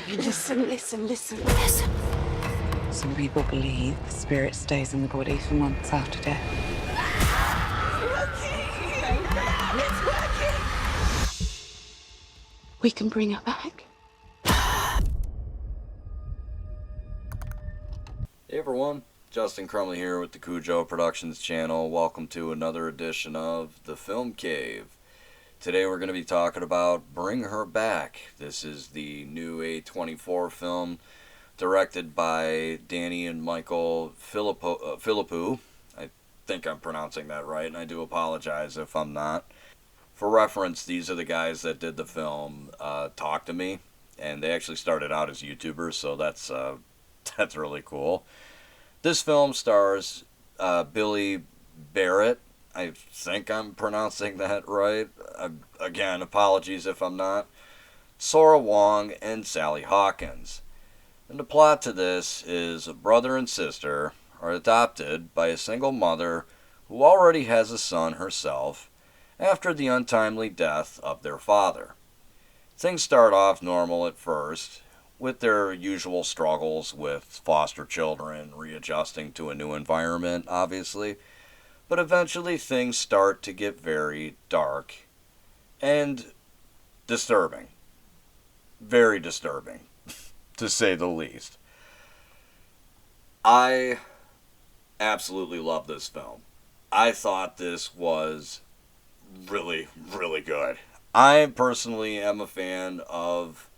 Listen, listen, listen, listen. Some people believe the spirit stays in the body for months after death. We can bring her back. Hey everyone, Justin Crumley here with the Cujo Productions channel. Welcome to another edition of The Film Cave. Today we're going to be talking about Bring Her Back. This is the new A24 film directed by Danny and Michael Philippou. I think I'm pronouncing that right, and I do apologize if I'm not. For reference, these are the guys that did the film Talk to Me, and they actually started out as YouTubers, so that's really cool. This film stars Billy Barrett. I think I'm pronouncing that right. Again, apologies if I'm not. Sora Wong and Sally Hawkins. And the plot to this is a brother and sister are adopted by a single mother who already has a son herself after the untimely death of their father. Things start off normal at first, with their usual struggles with foster children, readjusting to a new environment, obviously. But eventually things start to get very dark and disturbing. Very disturbing, to say the least. I absolutely love this film. I thought this was really, really good. I personally am a fan of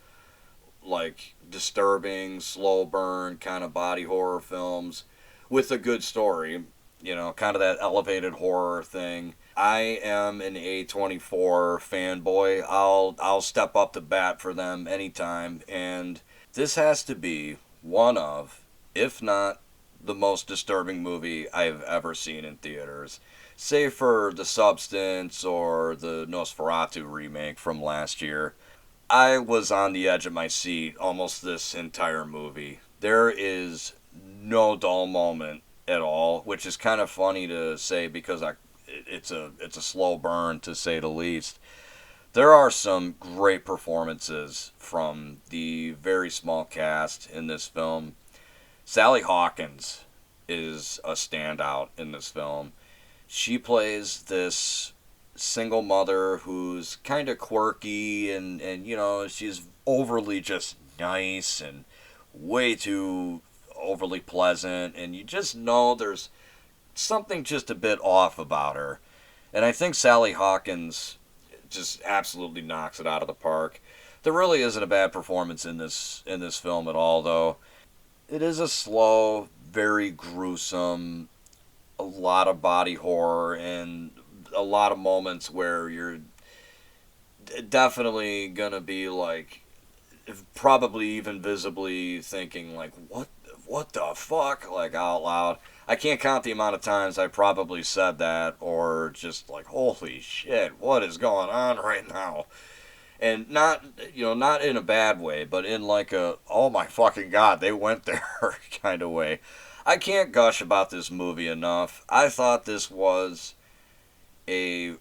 like disturbing, slow burn kind of body horror films with a good story, you know, kind of that elevated horror thing. I am an A24 fanboy. I'll step up to bat for them anytime, and this has to be one of, if not the most disturbing movie I've ever seen in theaters. Save for The Substance or the Nosferatu remake from last year. I was on the edge of my seat almost this entire movie. There is no dull moment at all, which is kind of funny to say because it's a slow burn to say the least. There are some great performances from the very small cast in this film. Sally Hawkins is a standout in this film. She plays this single mother who's kind of quirky and you know, she's overly just nice and way too overly pleasant, and you just know there's something just a bit off about her. And I think Sally Hawkins just absolutely knocks it out of the park. There really isn't a bad performance in this film at all, though. It is a slow, very gruesome, a lot of body horror and a lot of moments where you're definitely gonna be like, probably even visibly thinking like, what the fuck, like out loud. I can't count the amount of times I probably said that, or just like, holy shit, what is going on right now? And not, you know, not in a bad way, but in like a, oh my fucking god, they went there kind of way. I can't gush about this movie enough. I thought this was a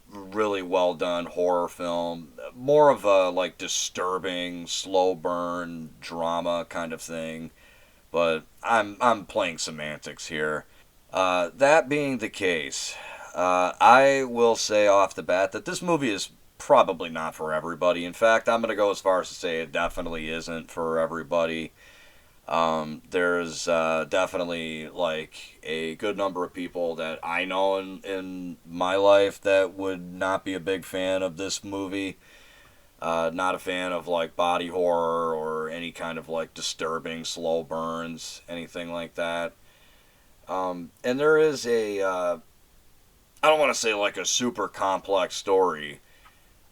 really well done horror film, more of a like disturbing, slow burn drama kind of thing. But I'm playing semantics here. That being the case, I will say off the bat that this movie is probably not for everybody. In fact, I'm going to go as far as to say it definitely isn't for everybody. There's definitely like a good number of people that I know in my life that would not be a big fan of this movie. Not a fan of like body horror or any kind of like disturbing slow burns, anything like that. And there is I don't want to say like a super complex story,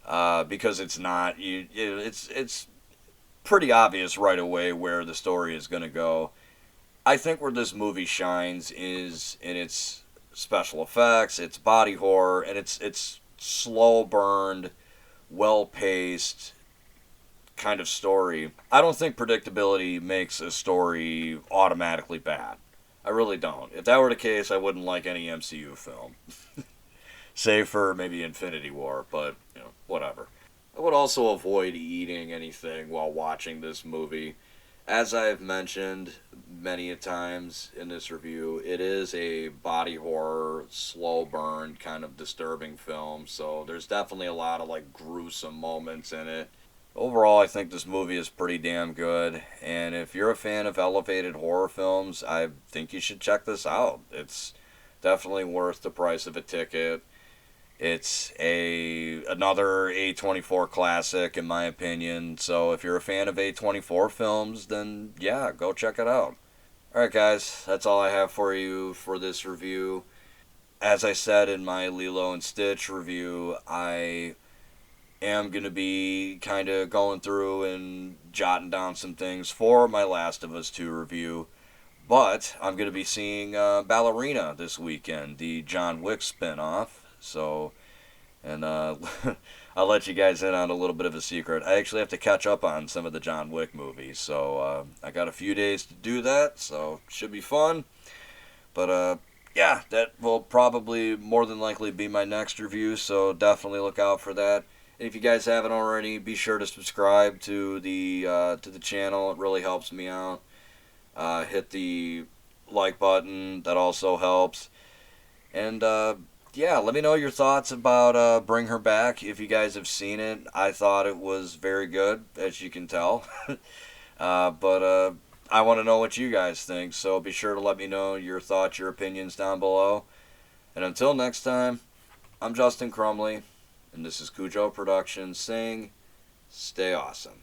because it's not. It's pretty obvious right away where the story is going to go. I think where this movie shines is in its special effects, its body horror, and its slow burned, well paced kind of story. I don't think predictability makes a story automatically bad. I really don't. If that were the case, I wouldn't like any MCU film. Save for maybe Infinity War, but, you know, whatever. I would also avoid eating anything while watching this movie. As I've mentioned many a times in this review, it is a body horror, slow burn, kind of disturbing film, so there's definitely a lot of like gruesome moments in it. Overall, I think this movie is pretty damn good, and if you're a fan of elevated horror films, I think you should check this out. It's definitely worth the price of a ticket. It's another A24 classic in my opinion. So if you're a fan of A24 films, then yeah, go check it out. All right, guys, that's all I have for you for this review. As I said in my Lilo and Stitch review, I am going to be kind of going through and jotting down some things for my Last of Us 2 review. But I'm going to be seeing Ballerina this weekend, the John Wick spinoff. So, and I'll let you guys in on a little bit of a secret. I actually have to catch up on some of the John Wick movies. So I got a few days to do that. So should be fun. But yeah, that will probably more than likely be my next review. So definitely look out for that. And if you guys haven't already, be sure to subscribe to the channel. It really helps me out. Hit the like button. That also helps. And yeah, let me know your thoughts about Bring Her Back. If you guys have seen it, I thought it was very good, as you can tell. But I want to know what you guys think. So be sure to let me know your thoughts, your opinions down below. And until next time, I'm Justin Crumley. And this is Cujo Productions saying, stay awesome.